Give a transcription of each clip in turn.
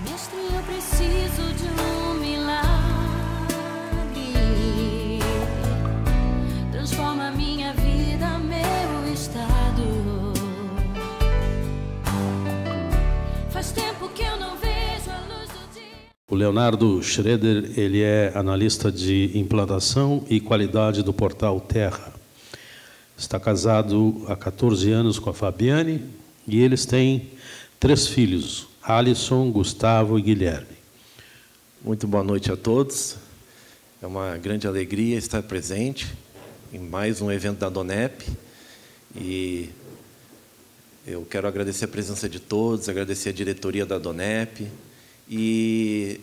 Mestre, eu preciso de um milagre. Transforma minha vida, meu estado. Faz tempo que eu não vejo a luz do dia. O Leonardo Schroeder, ele é analista de implantação e qualidade do portal Terra. Está casado há 14 anos com a Fabiane e eles têm 3 filhos, Alisson, Gustavo e Guilherme. Muito boa noite a todos. É uma grande alegria estar presente em mais um evento da Donep. E eu quero agradecer a presença de todos, agradecer a diretoria da Donep. E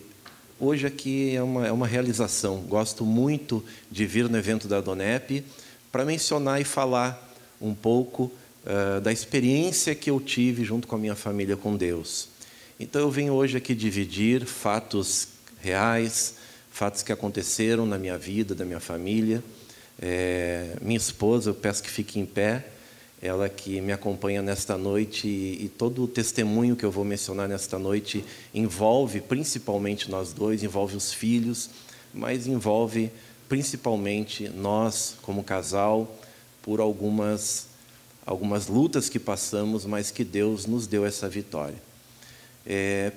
hoje aqui é uma realização. Gosto muito de vir no evento da Donep para mencionar e falar um pouco da experiência que eu tive junto com a minha família com Deus. Então, eu venho hoje aqui dividir fatos reais, fatos que aconteceram na minha vida, da minha família. Minha esposa, eu peço que fique em pé, ela que me acompanha nesta noite, e todo o testemunho que eu vou mencionar nesta noite envolve principalmente nós dois, envolve os filhos, mas envolve principalmente nós, como casal, por algumas lutas que passamos, mas que Deus nos deu essa vitória.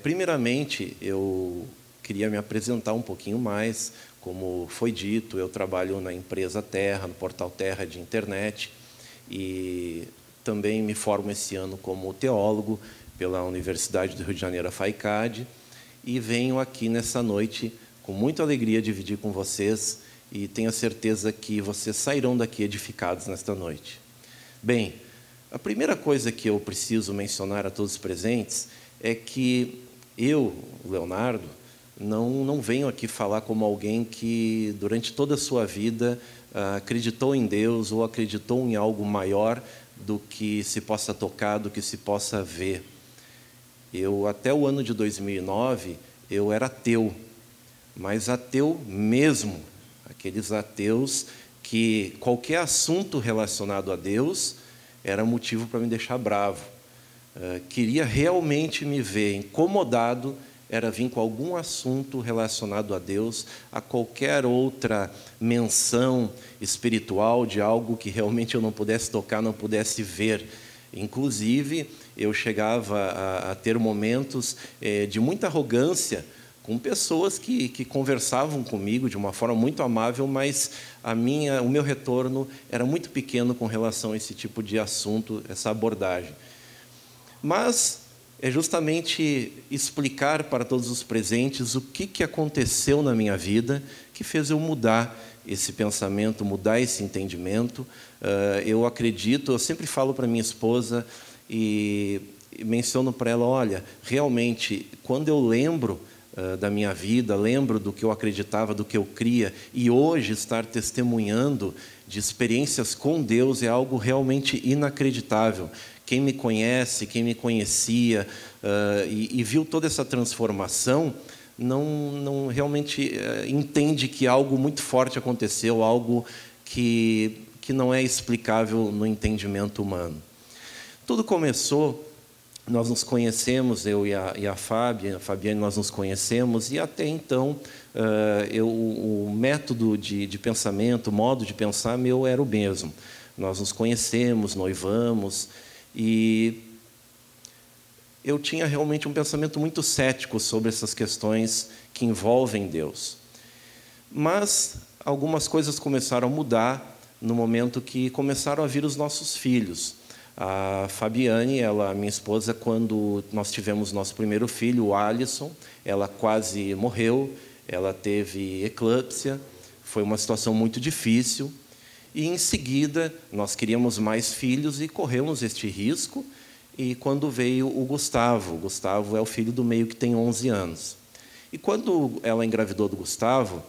Primeiramente, eu queria me apresentar um pouquinho mais. Como foi dito, eu trabalho na empresa Terra, no portal Terra de internet, e também me formo esse ano como teólogo pela Universidade do Rio de Janeiro, a FAICAD, e venho aqui nessa noite com muita alegria dividir com vocês, e tenho a certeza que vocês sairão daqui edificados nesta noite. Bem, a primeira coisa que eu preciso mencionar a todos os presentes é que eu, Leonardo, não venho aqui falar como alguém que, durante toda a sua vida, acreditou em Deus ou acreditou em algo maior do que se possa tocar, do que se possa ver. Até o ano de 2009, eu era ateu, mas ateu mesmo. Aqueles ateus que qualquer assunto relacionado a Deus era motivo para me deixar bravo. Queria realmente me ver incomodado, era vir com algum assunto relacionado a Deus, a qualquer outra menção espiritual de algo que realmente eu não pudesse tocar, não pudesse ver. Inclusive, eu chegava a ter momentos de muita arrogância com pessoas que conversavam comigo de uma forma muito amável, mas o meu retorno era muito pequeno com relação a esse tipo de assunto, essa abordagem. Mas é justamente explicar para todos os presentes o que aconteceu na minha vida que fez eu mudar esse pensamento, mudar esse entendimento. Eu acredito, eu sempre falo para minha esposa e menciono para ela, olha, realmente, quando eu lembro da minha vida, lembro do que eu acreditava, do que eu cria, e hoje estar testemunhando de experiências com Deus é algo realmente inacreditável. Quem me conhece, quem me conhecia e viu toda essa transformação, não realmente entende que algo muito forte aconteceu, algo que não é explicável no entendimento humano. Tudo começou, nós nos conhecemos, eu e a Fabiane, nós nos conhecemos, e até então o método de pensamento, o modo de pensar meu era o mesmo. Nós nos conhecemos, noivamos, e eu tinha realmente um pensamento muito cético sobre essas questões que envolvem Deus. Mas algumas coisas começaram a mudar no momento que começaram a vir os nossos filhos. A Fabiane, minha esposa, quando nós tivemos nosso primeiro filho, o Alisson, ela quase morreu, ela teve eclâmpsia, foi uma situação muito difícil. E, em seguida, nós queríamos mais filhos e corremos este risco. E quando veio o Gustavo é o filho do meio que tem 11 anos. E quando ela engravidou do Gustavo,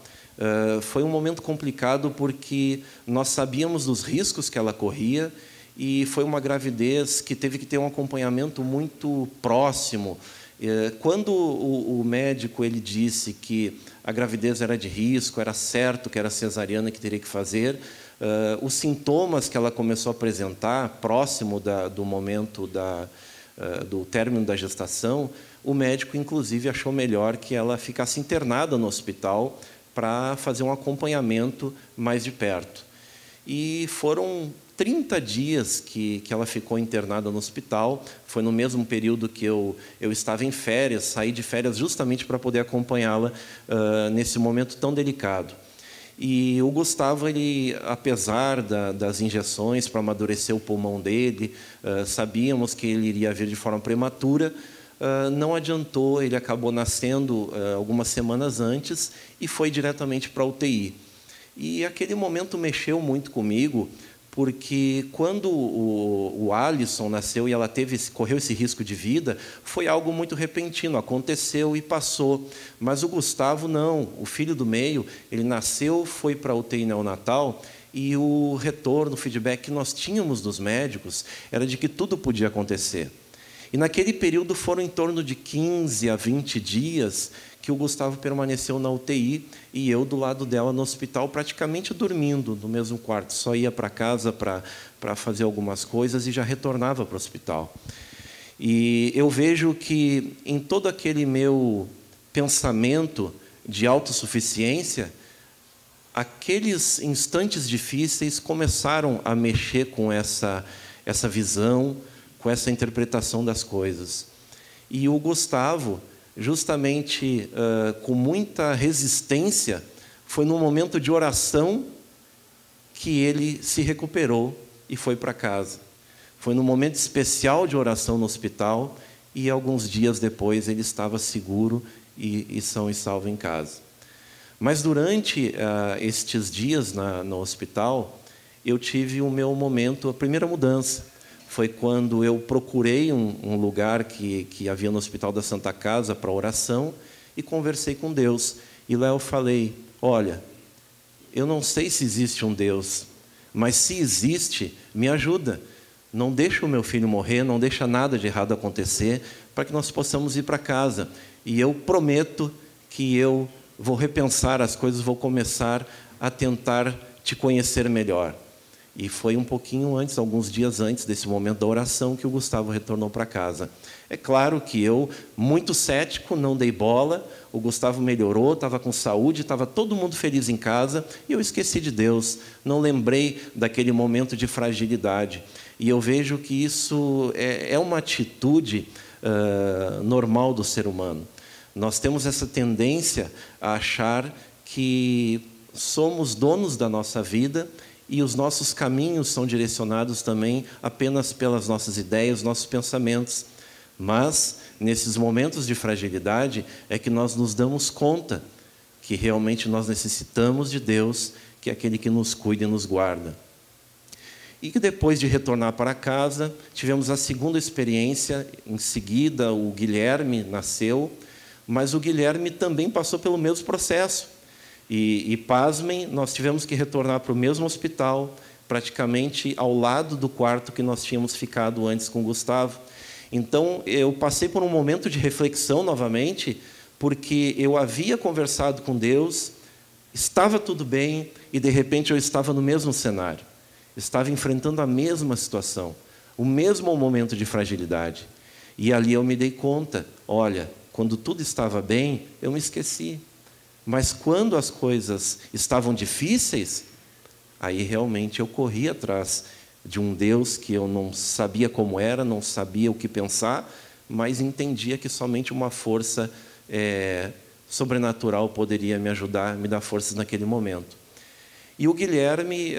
foi um momento complicado porque nós sabíamos dos riscos que ela corria e foi uma gravidez que teve que ter um acompanhamento muito próximo. Quando o médico ele disse que a gravidez era de risco, era certo que era cesariana que teria que fazer, os sintomas que ela começou a apresentar próximo do momento do término da gestação o médico, inclusive, achou melhor que ela ficasse internada no hospital para fazer um acompanhamento mais de perto. E foram 30 dias que ela ficou internada no hospital. Foi no mesmo período que eu estava em férias, saí de férias justamente para poder acompanhá-la nesse momento tão delicado. E o Gustavo, ele, apesar das injeções para amadurecer o pulmão dele, sabíamos que ele iria vir de forma prematura, não adiantou, ele acabou nascendo algumas semanas antes e foi diretamente para a UTI. E aquele momento mexeu muito comigo, porque quando o Alisson nasceu e ela correu esse risco de vida, foi algo muito repentino, aconteceu e passou. Mas o Gustavo não, o filho do meio, ele nasceu, foi para a UTI neonatal, e o retorno, o feedback que nós tínhamos dos médicos era de que tudo podia acontecer. E naquele período foram em torno de 15 a 20 dias que o Gustavo permaneceu na UTI e eu do lado dela no hospital, praticamente dormindo no mesmo quarto. Só ia para casa para fazer algumas coisas e já retornava para o hospital. E eu vejo que em todo aquele meu pensamento de autossuficiência, aqueles instantes difíceis começaram a mexer com essa visão, com essa interpretação das coisas. E o Gustavo, justamente com muita resistência, foi num momento de oração que ele se recuperou e foi para casa. Foi num momento especial de oração no hospital e alguns dias depois ele estava seguro e são e salvo em casa. Mas durante estes dias no hospital, eu tive o meu momento, a primeira mudança. Foi quando eu procurei um lugar que havia no Hospital da Santa Casa para oração e conversei com Deus. E lá eu falei, olha, eu não sei se existe um Deus, mas se existe, me ajuda. Não deixa o meu filho morrer, não deixa nada de errado acontecer, para que nós possamos ir para casa. E eu prometo que eu vou repensar as coisas, vou começar a tentar te conhecer melhor. E foi um pouquinho antes, alguns dias antes desse momento da oração, que o Gustavo retornou para casa. É claro que eu, muito cético, não dei bola, o Gustavo melhorou, estava com saúde, estava todo mundo feliz em casa, e eu esqueci de Deus, não lembrei daquele momento de fragilidade. E eu vejo que isso é uma atitude normal do ser humano. Nós temos essa tendência a achar que somos donos da nossa vida e os nossos caminhos são direcionados também apenas pelas nossas ideias, nossos pensamentos. Mas, nesses momentos de fragilidade, é que nós nos damos conta que realmente nós necessitamos de Deus, que é aquele que nos cuida e nos guarda. E que depois de retornar para casa, tivemos a segunda experiência. Em seguida, o Guilherme nasceu, mas o Guilherme também passou pelo mesmo processo. E pasmem, nós tivemos que retornar para o mesmo hospital, praticamente ao lado do quarto que nós tínhamos ficado antes com o Gustavo. Então, eu passei por um momento de reflexão novamente, porque eu havia conversado com Deus, estava tudo bem, e de repente eu estava no mesmo cenário. Estava enfrentando a mesma situação, o mesmo momento de fragilidade. E ali eu me dei conta, olha, quando tudo estava bem, eu me esqueci. Mas quando as coisas estavam difíceis, aí realmente eu corri atrás de um Deus que eu não sabia como era, não sabia o que pensar, mas entendia que somente uma força sobrenatural poderia me ajudar, me dar forças naquele momento. E o Guilherme,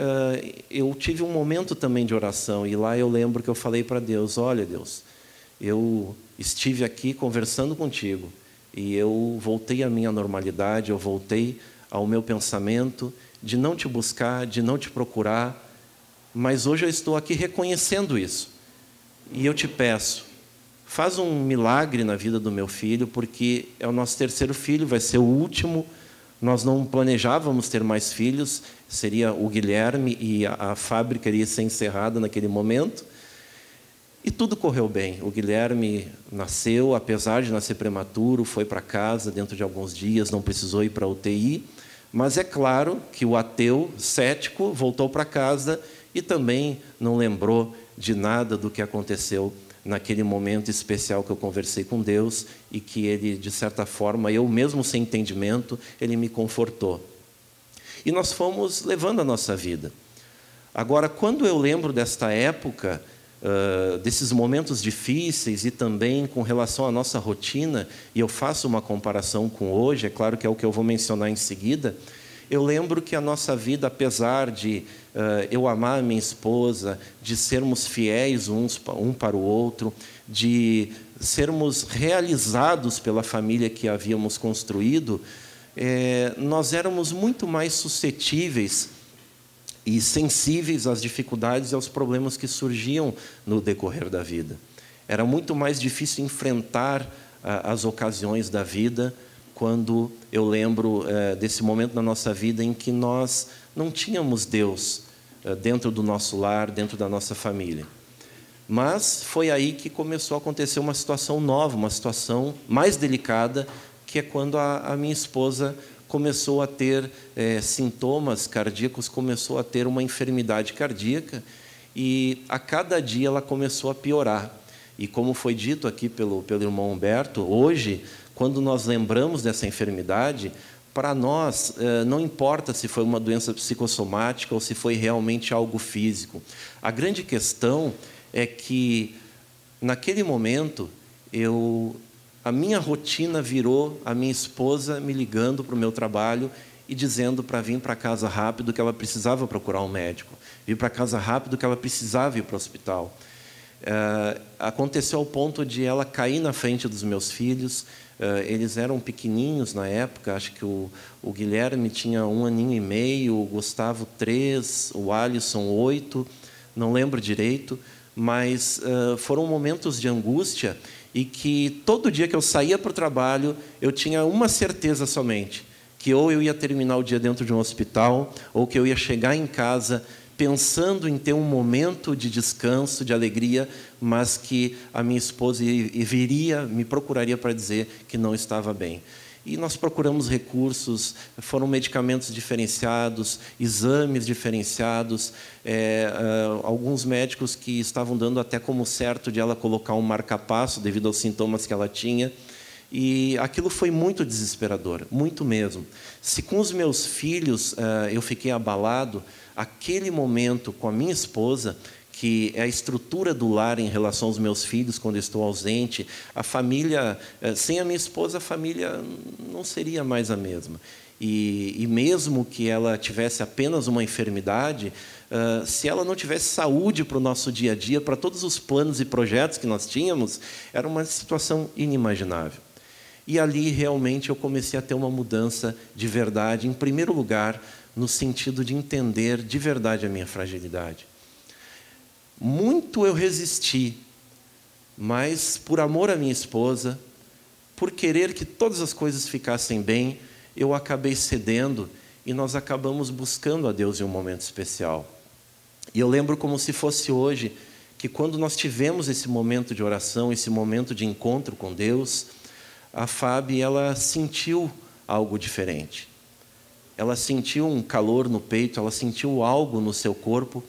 eu tive um momento também de oração, e lá eu lembro que eu falei para Deus, olha Deus, eu estive aqui conversando contigo, e eu voltei à minha normalidade, eu voltei ao meu pensamento de não te buscar, de não te procurar, mas hoje eu estou aqui reconhecendo isso. E eu te peço, faz um milagre na vida do meu filho, porque é o nosso terceiro filho, vai ser o último. Nós não planejávamos ter mais filhos, seria o Guilherme e a fábrica iria ser encerrada naquele momento. E tudo correu bem. O Guilherme nasceu, apesar de nascer prematuro, foi para casa dentro de alguns dias, não precisou ir para a UTI. Mas é claro que o ateu, cético, voltou para casa e também não lembrou de nada do que aconteceu naquele momento especial que eu conversei com Deus e que Ele, de certa forma, eu mesmo sem entendimento, Ele me confortou. E nós fomos levando a nossa vida. Agora, quando eu lembro desta época, desses momentos difíceis e também com relação à nossa rotina, e eu faço uma comparação com hoje, é claro que é o que eu vou mencionar em seguida, eu lembro que a nossa vida, apesar de eu amar a minha esposa, de sermos fiéis um para o outro, de sermos realizados pela família que havíamos construído, nós éramos muito mais suscetíveis e sensíveis às dificuldades e aos problemas que surgiam no decorrer da vida. Era muito mais difícil enfrentar as ocasiões da vida quando eu lembro desse momento na nossa vida em que nós não tínhamos Deus dentro do nosso lar, dentro da nossa família. Mas foi aí que começou a acontecer uma situação nova, uma situação mais delicada, que é quando a minha esposa começou a ter sintomas cardíacos, começou a ter uma enfermidade cardíaca, e a cada dia ela começou a piorar. E como foi dito aqui pelo irmão Humberto, hoje, quando nós lembramos dessa enfermidade, para nós não importa se foi uma doença psicossomática ou se foi realmente algo físico. A grande questão é que, naquele momento, a minha rotina virou a minha esposa me ligando para o meu trabalho e dizendo para vir para casa rápido que ela precisava procurar um médico, vir para casa rápido que ela precisava ir para o hospital. Aconteceu ao ponto de ela cair na frente dos meus filhos. Eles eram pequenininhos na época, acho que o Guilherme tinha 1 aninho e meio, o Gustavo 3, o Alisson 8, não lembro direito, mas foram momentos de angústia e que todo dia que eu saía para o trabalho, eu tinha uma certeza somente, que ou eu ia terminar o dia dentro de um hospital, ou que eu ia chegar em casa pensando em ter um momento de descanso, de alegria, mas que a minha esposa me procuraria para dizer que não estava bem. E nós procuramos recursos, foram medicamentos diferenciados, exames diferenciados, alguns médicos que estavam dando até como certo de ela colocar um marca-passo devido aos sintomas que ela tinha. E aquilo foi muito desesperador, muito mesmo. Se com os meus filhos eu fiquei abalado, aquele momento com a minha esposa, que é a estrutura do lar em relação aos meus filhos quando eu estou ausente, a família, sem a minha esposa, a família não seria mais a mesma. E mesmo que ela tivesse apenas uma enfermidade, se ela não tivesse saúde para o nosso dia a dia, para todos os planos e projetos que nós tínhamos, era uma situação inimaginável. E ali realmente eu comecei a ter uma mudança de verdade, em primeiro lugar, no sentido de entender de verdade a minha fragilidade. Muito eu resisti, mas por amor à minha esposa, por querer que todas as coisas ficassem bem, eu acabei cedendo e nós acabamos buscando a Deus em um momento especial. E eu lembro como se fosse hoje, que quando nós tivemos esse momento de oração, esse momento de encontro com Deus, a Fábio, ela sentiu algo diferente. Ela sentiu um calor no peito, ela sentiu algo no seu corpo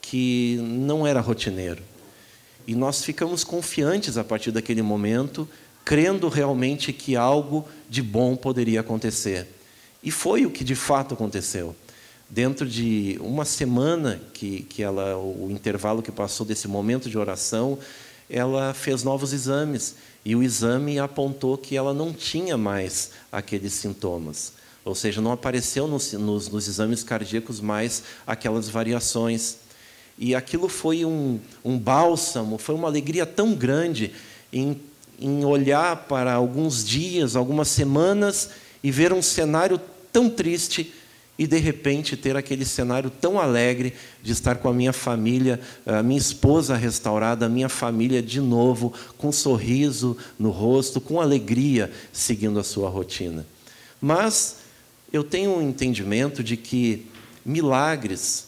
que não era rotineiro. E nós ficamos confiantes a partir daquele momento, crendo realmente que algo de bom poderia acontecer. E foi o que de fato aconteceu. Dentro de uma semana o intervalo que passou desse momento de oração, ela fez novos exames. E o exame apontou que ela não tinha mais aqueles sintomas. Ou seja, não apareceu nos exames cardíacos mais aquelas variações. E aquilo foi um bálsamo, foi uma alegria tão grande em olhar para alguns dias, algumas semanas, e ver um cenário tão triste e, de repente, ter aquele cenário tão alegre de estar com a minha família, a minha esposa restaurada, a minha família de novo, com um sorriso no rosto, com alegria, seguindo a sua rotina. Mas eu tenho um entendimento de que milagres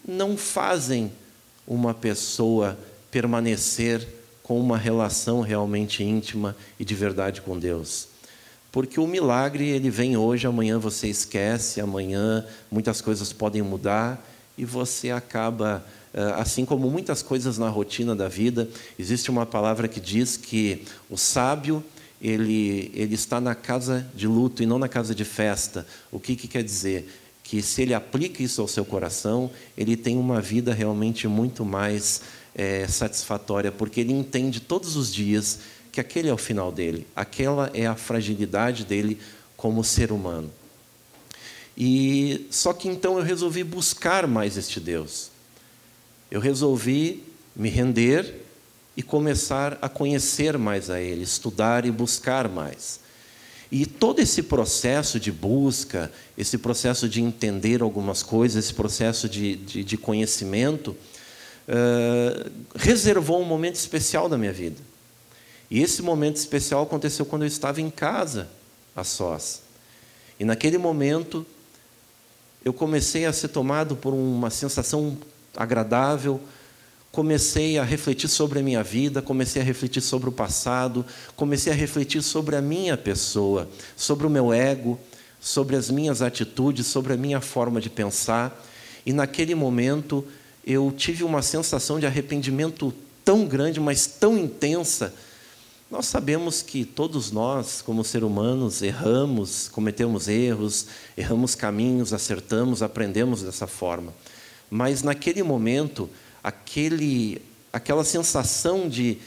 não fazem uma pessoa permanecer com uma relação realmente íntima e de verdade com Deus. Porque o milagre, ele vem hoje, amanhã você esquece, amanhã muitas coisas podem mudar e você acaba assim como muitas coisas na rotina da vida, existe uma palavra que diz que o sábio, ele está na casa de luto e não na casa de festa. O que quer dizer? Que se ele aplica isso ao seu coração, ele tem uma vida realmente muito mais satisfatória, porque ele entende todos os dias que aquele é o final dele, aquela é a fragilidade dele como ser humano. E só que então eu resolvi buscar mais este Deus. Eu resolvi me render e começar a conhecer mais a Ele, estudar e buscar mais. E todo esse processo de busca, esse processo de entender algumas coisas, esse processo de conhecimento, reservou um momento especial da minha vida. E esse momento especial aconteceu quando eu estava em casa, a sós. E naquele momento, eu comecei a ser tomado por uma sensação agradável, comecei a refletir sobre a minha vida, comecei a refletir sobre o passado, comecei a refletir sobre a minha pessoa, sobre o meu ego, sobre as minhas atitudes, sobre a minha forma de pensar. E naquele momento eu tive uma sensação de arrependimento tão grande, mas tão intensa. Nós sabemos que todos nós, como seres humanos, erramos, cometemos erros, erramos caminhos, acertamos, aprendemos dessa forma. Mas naquele momento, aquela sensação de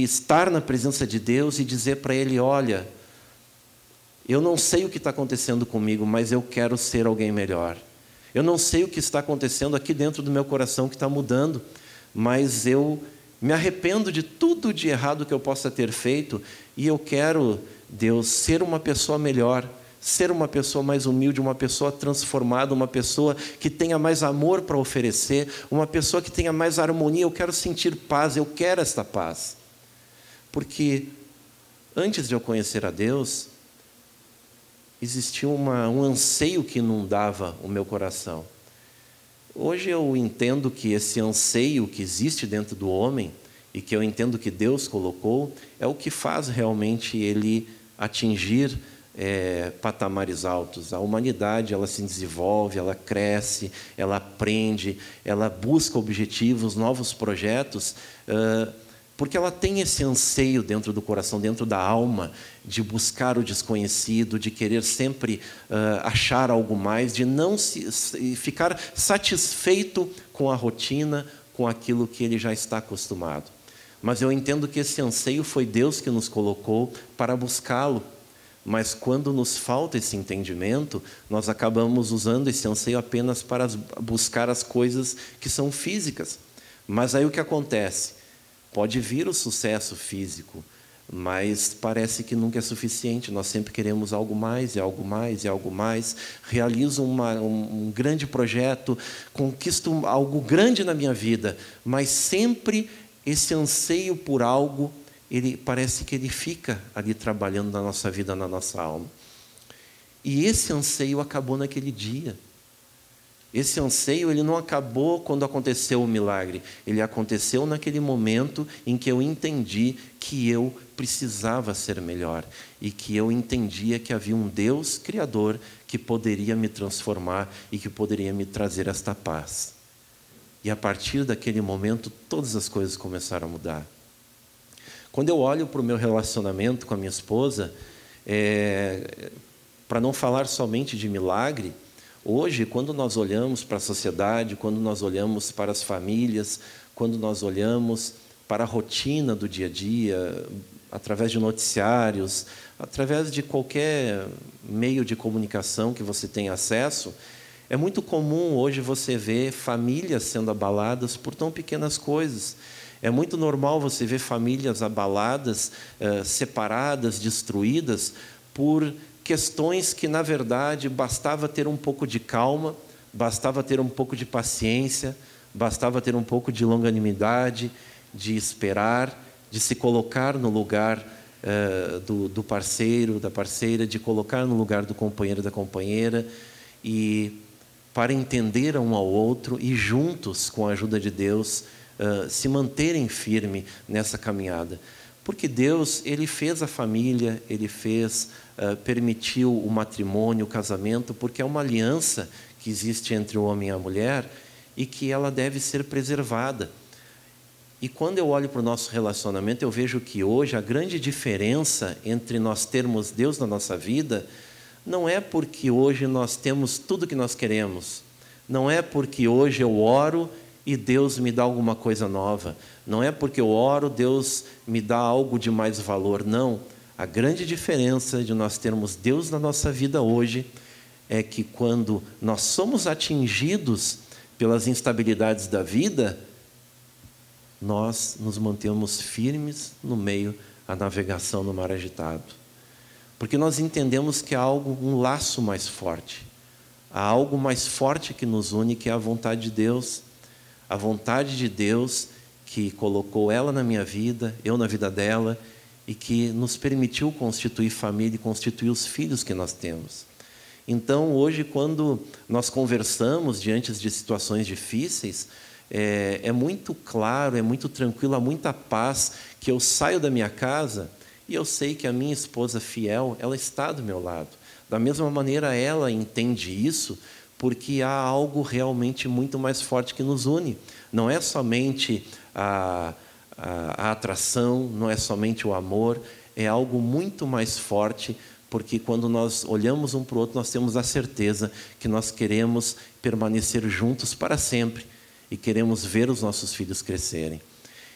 estar na presença de Deus e dizer para Ele: olha, eu não sei o que está acontecendo comigo, mas eu quero ser alguém melhor. Eu não sei o que está acontecendo aqui dentro do meu coração que está mudando, mas eu me arrependo de tudo de errado que eu possa ter feito e eu quero, Deus, ser uma pessoa melhor, ser uma pessoa mais humilde, uma pessoa transformada, uma pessoa que tenha mais amor para oferecer, uma pessoa que tenha mais harmonia. Eu quero sentir paz, eu quero esta paz. Porque antes de eu conhecer a Deus, existia um anseio que inundava o meu coração. Hoje eu entendo que esse anseio que existe dentro do homem e que eu entendo que Deus colocou é o que faz realmente ele atingir patamares altos. A humanidade, ela se desenvolve, ela cresce, ela aprende, ela busca objetivos, novos projetos, porque ela tem esse anseio dentro do coração, dentro da alma, de buscar o desconhecido, de querer sempre achar algo mais, de não ficar satisfeito com a rotina, com aquilo que ele já está acostumado. Mas eu entendo que esse anseio foi Deus que nos colocou para buscá-lo. Mas quando nos falta esse entendimento, nós acabamos usando esse anseio apenas para buscar as coisas que são físicas. Mas aí o que acontece? Pode vir o sucesso físico, mas parece que nunca é suficiente. Nós sempre queremos algo mais, e algo mais, e algo mais. Realizo um grande projeto, conquisto algo grande na minha vida, mas sempre esse anseio por algo, parece que ele fica ali trabalhando na nossa vida, na nossa alma. E esse anseio acabou naquele dia. Esse anseio, ele não acabou quando aconteceu o milagre. Ele aconteceu naquele momento em que eu entendi que eu precisava ser melhor. E que eu entendia que havia um Deus Criador que poderia me transformar e que poderia me trazer esta paz. E a partir daquele momento, todas as coisas começaram a mudar. Quando eu olho para o meu relacionamento com a minha esposa, para não falar somente de milagre, hoje, quando nós olhamos para a sociedade, quando nós olhamos para as famílias, quando nós olhamos para a rotina do dia a dia, através de noticiários, através de qualquer meio de comunicação que você tenha acesso, é muito comum hoje você ver famílias sendo abaladas por tão pequenas coisas. É muito normal você ver famílias abaladas, separadas, destruídas, por questões que, na verdade, bastava ter um pouco de calma, bastava ter um pouco de paciência, bastava ter um pouco de longanimidade, de esperar, de se colocar no lugar do parceiro, da parceira, de colocar no lugar do companheiro, da companheira, e para entender um ao outro e juntos, com a ajuda de Deus, se manterem firmes nessa caminhada. Porque Deus, Ele fez a família, Ele permitiu o matrimônio, o casamento, porque é uma aliança que existe entre o homem e a mulher, e que ela deve ser preservada. E quando eu olho para o nosso relacionamento, eu vejo que hoje a grande diferença entre nós termos Deus na nossa vida não é porque hoje nós temos tudo que nós queremos, não é porque hoje eu oro e Deus me dá alguma coisa nova, não é porque eu oro, Deus me dá algo de mais valor, não. A grande diferença de nós termos Deus na nossa vida hoje é que quando nós somos atingidos pelas instabilidades da vida, nós nos mantemos firmes no meio da navegação no mar agitado. Porque nós entendemos que há um laço mais forte. Há algo mais forte que nos une, que é a vontade de Deus. A vontade de Deus que colocou ela na minha vida, eu na vida dela, e que nos permitiu constituir família e constituir os filhos que nós temos. Então, hoje, quando nós conversamos diante de situações difíceis, é muito claro, é muito tranquilo, há muita paz, que eu saio da minha casa e eu sei que a minha esposa fiel, ela está do meu lado. Da mesma maneira, ela entende isso, porque há algo realmente muito mais forte que nos une. Não é somente a atração, não é somente o amor, é algo muito mais forte, porque quando nós olhamos um para o outro, nós temos a certeza que nós queremos permanecer juntos para sempre e queremos ver os nossos filhos crescerem.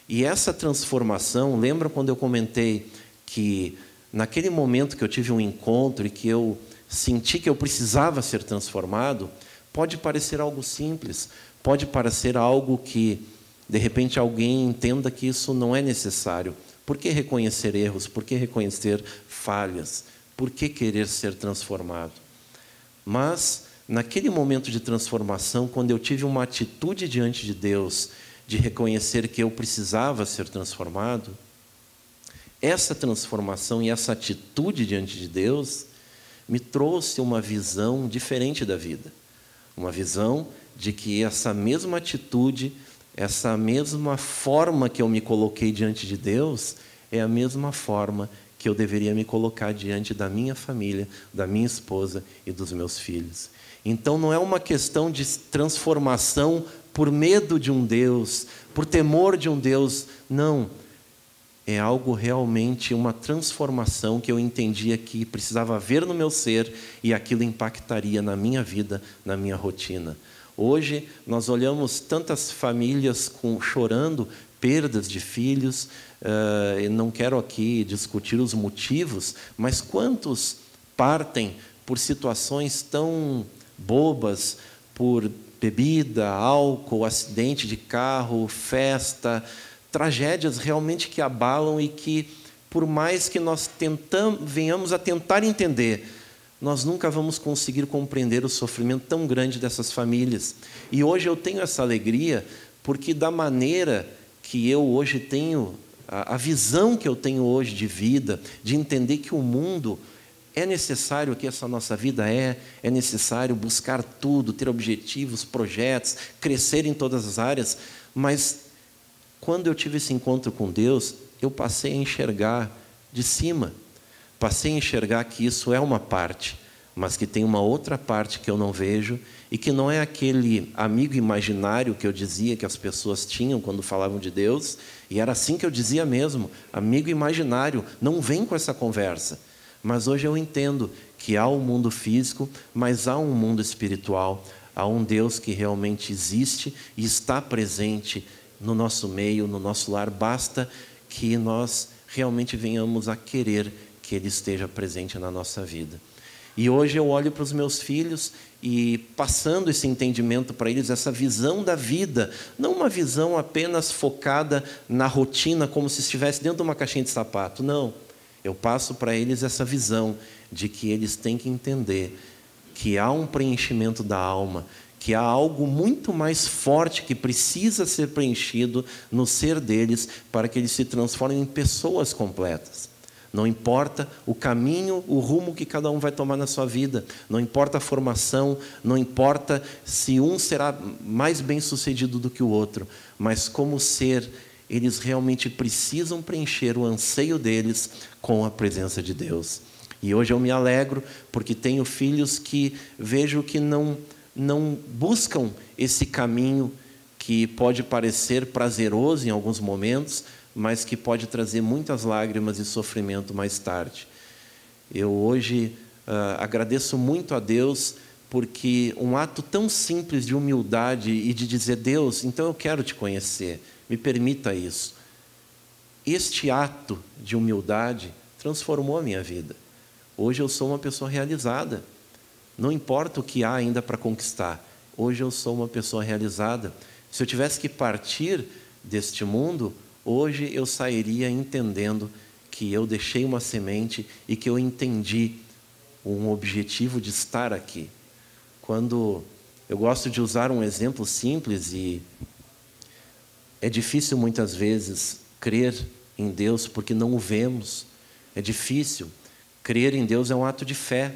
E essa transformação, lembra quando eu comentei que naquele momento que eu tive um encontro e que eu senti que eu precisava ser transformado, pode parecer algo simples, pode parecer algo que, de repente, alguém entenda que isso não é necessário. Por que reconhecer erros? Por que reconhecer falhas? Por que querer ser transformado? Mas, naquele momento de transformação, quando eu tive uma atitude diante de Deus, de reconhecer que eu precisava ser transformado, essa transformação e essa atitude diante de Deus me trouxe uma visão diferente da vida. Uma visão de que essa mesma atitude, essa mesma forma que eu me coloquei diante de Deus, é a mesma forma que eu deveria me colocar diante da minha família, da minha esposa e dos meus filhos. Então, não é uma questão de transformação por medo de um Deus, por temor de um Deus, não. É algo realmente, uma transformação que eu entendia que precisava haver no meu ser e aquilo impactaria na minha vida, na minha rotina. Hoje, nós olhamos tantas famílias chorando perdas de filhos, eu não quero aqui discutir os motivos, mas quantos partem por situações tão bobas, por bebida, álcool, acidente de carro, tragédias realmente que abalam e que, por mais que nós venhamos a tentar entender, nós nunca vamos conseguir compreender o sofrimento tão grande dessas famílias. E hoje eu tenho essa alegria, porque da maneira que eu hoje tenho, a visão que eu tenho hoje de vida, de entender que o mundo é necessário, que essa nossa vida é necessário buscar tudo, ter objetivos, projetos, crescer em todas as áreas, mas quando eu tive esse encontro com Deus, eu passei a enxergar de cima, passei a enxergar que isso é uma parte, mas que tem uma outra parte que eu não vejo e que não é aquele amigo imaginário que eu dizia que as pessoas tinham quando falavam de Deus, e era assim que eu dizia mesmo, amigo imaginário, não vem com essa conversa. Mas hoje eu entendo que há um mundo físico, mas há um mundo espiritual, há um Deus que realmente existe e está presente no nosso meio, no nosso lar, basta que nós realmente venhamos a querer que Ele esteja presente na nossa vida. E hoje eu olho para os meus filhos e passando esse entendimento para eles, essa visão da vida, não uma visão apenas focada na rotina, como se estivesse dentro de uma caixinha de sapato, não. Eu passo para eles essa visão de que eles têm que entender que há um preenchimento da alma, que há algo muito mais forte que precisa ser preenchido no ser deles para que eles se transformem em pessoas completas. Não importa o caminho, o rumo que cada um vai tomar na sua vida, não importa a formação, não importa se um será mais bem-sucedido do que o outro, mas como ser, eles realmente precisam preencher o anseio deles com a presença de Deus. E hoje eu me alegro porque tenho filhos que vejo que não não buscam esse caminho que pode parecer prazeroso em alguns momentos, mas que pode trazer muitas lágrimas e sofrimento mais tarde. Eu hoje agradeço muito a Deus, porque um ato tão simples de humildade e de dizer: Deus, então eu quero te conhecer, me permita isso. Este ato de humildade transformou a minha vida. Hoje eu sou uma pessoa realizada. Não importa o que há ainda para conquistar. Hoje eu sou uma pessoa realizada. Se eu tivesse que partir deste mundo, hoje eu sairia entendendo que eu deixei uma semente e que eu entendi um objetivo de estar aqui. Quando eu gosto de usar um exemplo simples, e é difícil muitas vezes crer em Deus porque não o vemos. É difícil. Crer em Deus é um ato de fé.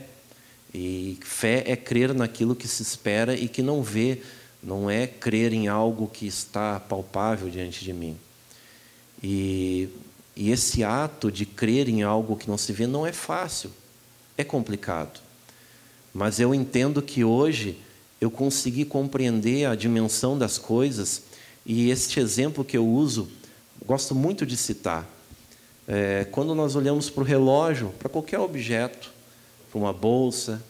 E fé é crer naquilo que se espera e que não vê. Não é crer em algo que está palpável diante de mim. E esse ato de crer em algo que não se vê não é fácil. É complicado. Mas eu entendo que hoje eu consegui compreender a dimensão das coisas. E este exemplo que eu uso, gosto muito de citar. Quando nós olhamos para o relógio, para qualquer objeto, para uma bolsa,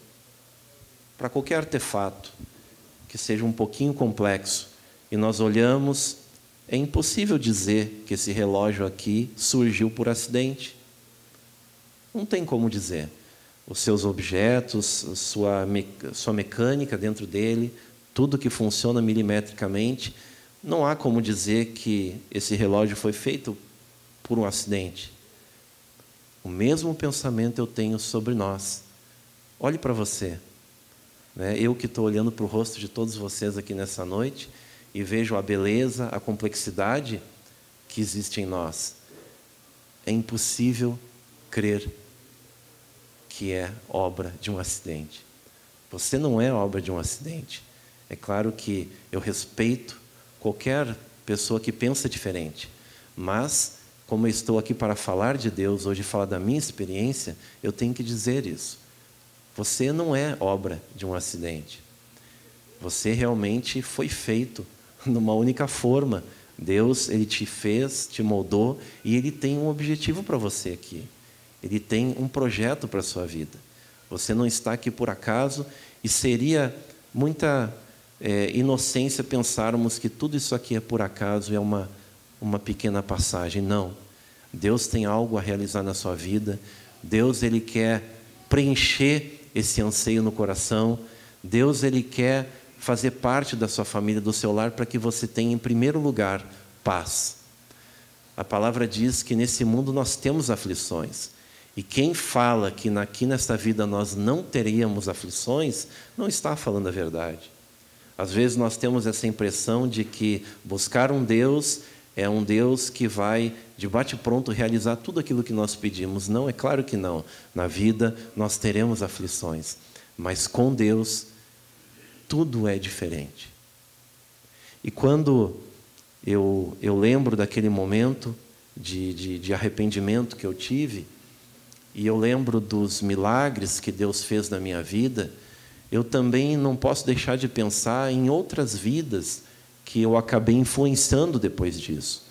para qualquer artefato que seja um pouquinho complexo, e nós olhamos, é impossível dizer que esse relógio aqui surgiu por acidente. Não tem como dizer. Os seus objetos, sua mecânica dentro dele, tudo que funciona milimetricamente, não há como dizer que esse relógio foi feito por um acidente. O mesmo pensamento eu tenho sobre nós. Olhe para você. Eu que estou olhando para o rosto de todos vocês aqui nessa noite e vejo a beleza, a complexidade que existe em nós. É impossível crer que é obra de um acidente. Você não é obra de um acidente. É claro que eu respeito qualquer pessoa que pensa diferente, mas como eu estou aqui para falar de Deus, hoje falar da minha experiência, eu tenho que dizer isso. Você não é obra de um acidente. Você realmente foi feito numa única forma. Deus, Ele te fez, te moldou, e Ele tem um objetivo para você aqui. Ele tem um projeto para a sua vida. Você não está aqui por acaso, e seria muita inocência pensarmos que tudo isso aqui é por acaso, é uma pequena passagem. Não. Deus tem algo a realizar na sua vida. Deus, Ele quer preencher esse anseio no coração. Deus, Ele quer fazer parte da sua família, do seu lar, para que você tenha, em primeiro lugar, paz. A palavra diz que nesse mundo nós temos aflições. E quem fala que aqui nesta vida nós não teríamos aflições, não está falando a verdade. Às vezes nós temos essa impressão de que buscar um Deus é um Deus que vai, de bate-pronto, realizar tudo aquilo que nós pedimos. Não, é claro que não. Na vida nós teremos aflições. Mas com Deus, tudo é diferente. E quando eu lembro daquele momento de arrependimento que eu tive, e eu lembro dos milagres que Deus fez na minha vida, eu também não posso deixar de pensar em outras vidas que eu acabei influenciando depois disso.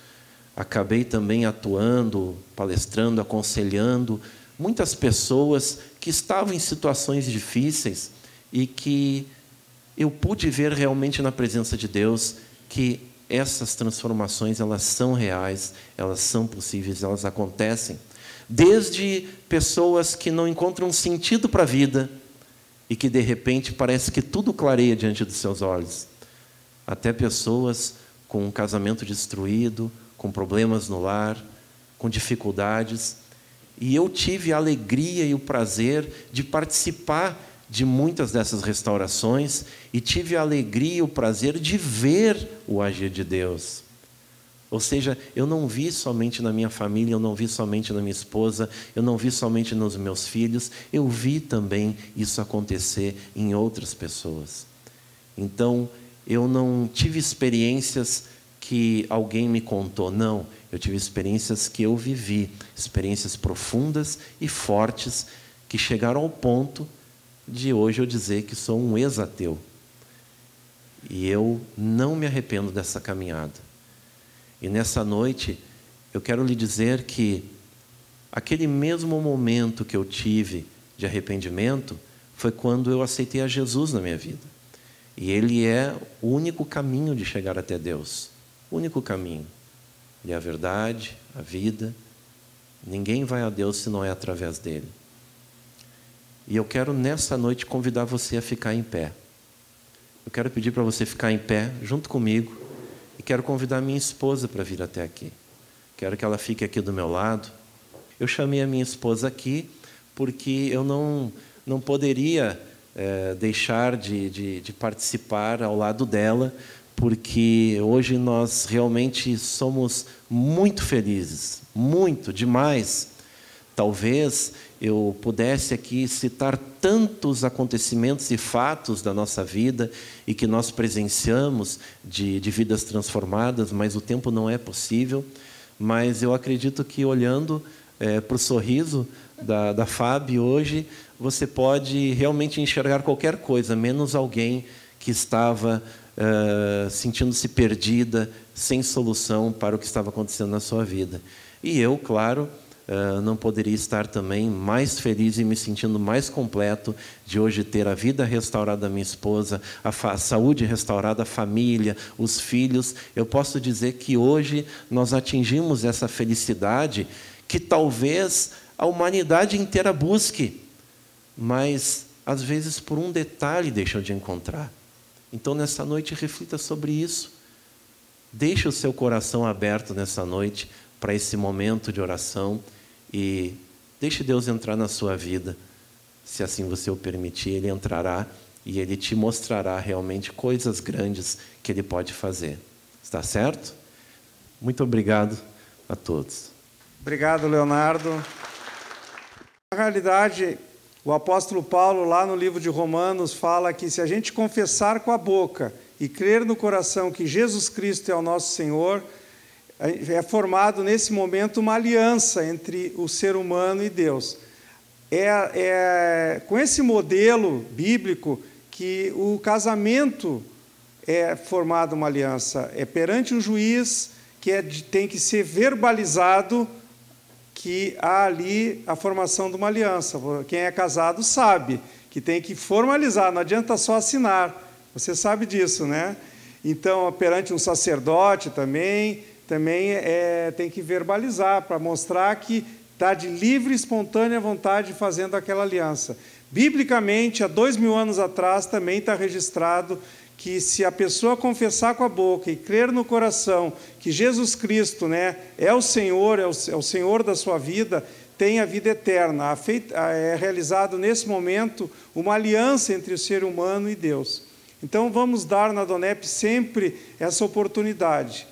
Acabei também atuando, palestrando, aconselhando muitas pessoas que estavam em situações difíceis e que eu pude ver realmente na presença de Deus que essas transformações, elas são reais, elas são possíveis, elas acontecem. Desde pessoas que não encontram sentido para a vida e que, de repente, parece que tudo clareia diante dos seus olhos, até pessoas com um casamento destruído, com problemas no lar, com dificuldades. E eu tive a alegria e o prazer de participar de muitas dessas restaurações e tive a alegria e o prazer de ver o agir de Deus. Ou seja, eu não vi somente na minha família, eu não vi somente na minha esposa, eu não vi somente nos meus filhos, eu vi também isso acontecer em outras pessoas. Então, eu não tive experiências que alguém me contou, não. Eu tive experiências que eu vivi, experiências profundas e fortes, que chegaram ao ponto de hoje eu dizer que sou um ex-ateu. E eu não me arrependo dessa caminhada. E nessa noite, eu quero lhe dizer que aquele mesmo momento que eu tive de arrependimento foi quando eu aceitei a Jesus na minha vida. E Ele é o único caminho de chegar até Deus. O único caminho. Ele é a verdade, a vida. Ninguém vai a Deus se não é através dEle. E eu quero nessa noite convidar você a ficar em pé. Eu quero pedir para você ficar em pé junto comigo. E quero convidar minha esposa para vir até aqui. Quero que ela fique aqui do meu lado. Eu chamei a minha esposa aqui porque eu não poderia deixar de participar ao lado dela, porque hoje nós realmente somos muito felizes, muito, demais. Talvez eu pudesse aqui citar tantos acontecimentos e fatos da nossa vida e que nós presenciamos de vidas transformadas, mas o tempo não é possível. Mas eu acredito que olhando para o sorriso da Fábio hoje, você pode realmente enxergar qualquer coisa, menos alguém que estava sentindo-se perdida, sem solução para o que estava acontecendo na sua vida. E eu, claro, não poderia estar também mais feliz e me sentindo mais completo de hoje ter a vida restaurada da minha esposa, a saúde restaurada, a família, os filhos. Eu posso dizer que hoje nós atingimos essa felicidade que talvez a humanidade inteira busque, mas às vezes por um detalhe deixam de encontrar. Então nessa noite reflita sobre isso. Deixe o seu coração aberto nessa noite para esse momento de oração e deixe Deus entrar na sua vida. Se assim você o permitir, Ele entrará e Ele te mostrará realmente coisas grandes que Ele pode fazer. Está certo? Muito obrigado a todos. Obrigado, Leonardo. Na realidade, o apóstolo Paulo, lá no livro de Romanos, fala que se a gente confessar com a boca e crer no coração que Jesus Cristo é o nosso Senhor, é formado nesse momento uma aliança entre o ser humano e Deus. É com esse modelo bíblico que o casamento é formado uma aliança. É perante um juiz que tem que ser verbalizado que há ali a formação de uma aliança. Quem é casado sabe que tem que formalizar, não adianta só assinar. Você sabe disso, né? Então, perante um sacerdote também tem que verbalizar para mostrar que está de livre e espontânea vontade fazendo aquela aliança. Biblicamente, há 2000 anos atrás, também está registrado que se a pessoa confessar com a boca e crer no coração que Jesus Cristo, né, é o Senhor da sua vida, tem a vida eterna. É realizado nesse momento uma aliança entre o ser humano e Deus. Então vamos dar na Donep sempre essa oportunidade.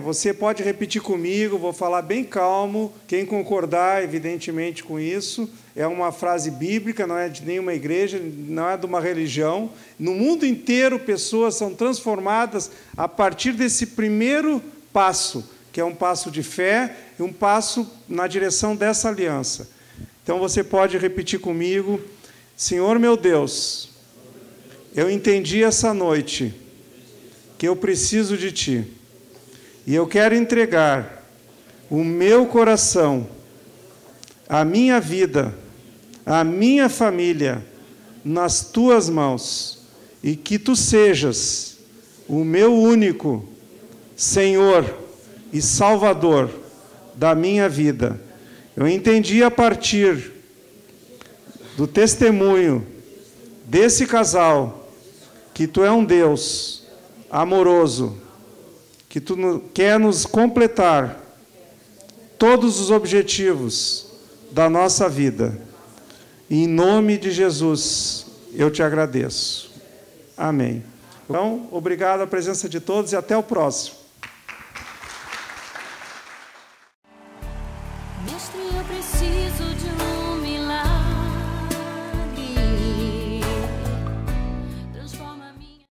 Você pode repetir comigo, vou falar bem calmo, quem concordar, evidentemente, com isso, é uma frase bíblica, não é de nenhuma igreja, não é de uma religião. No mundo inteiro, pessoas são transformadas a partir desse primeiro passo, que é um passo de fé e um passo na direção dessa aliança. Então, você pode repetir comigo: Senhor meu Deus, eu entendi essa noite que eu preciso de Ti. E eu quero entregar o meu coração, a minha vida, a minha família, nas Tuas mãos. E que Tu sejas o meu único Senhor e Salvador da minha vida. Eu entendi a partir do testemunho desse casal que Tu é um Deus amoroso, que Tu quer nos completar todos os objetivos da nossa vida. E em nome de Jesus, eu Te agradeço. Amém. Então, obrigado à presença de todos e até o próximo. Mestre, eu preciso